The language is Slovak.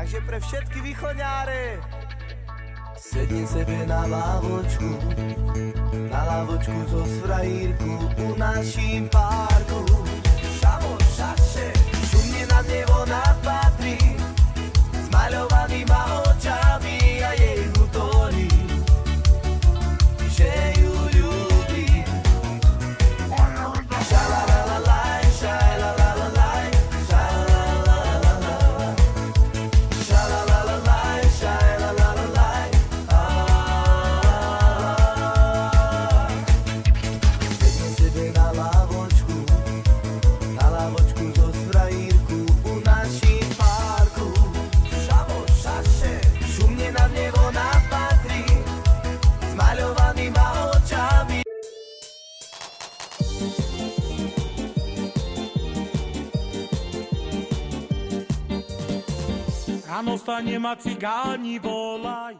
Takže pre všetky východňáre sedni sebe na lávočku zo sfrajírku u naším parku. Šamo, šaše, šumne na nebo napatrí, smaľovanýma očami a jej hutorí, že ju ľúbi. Šalalalaj, šalalalaj, šalalalaj, šalalalaj, šalalalaj. Sedni sebe na lávočku zo sfrajírku u naším parku. Šamo, šaše, šumne na nebo napatrí, smaľovanýma očami. Ráno stane ma cigáni volaj,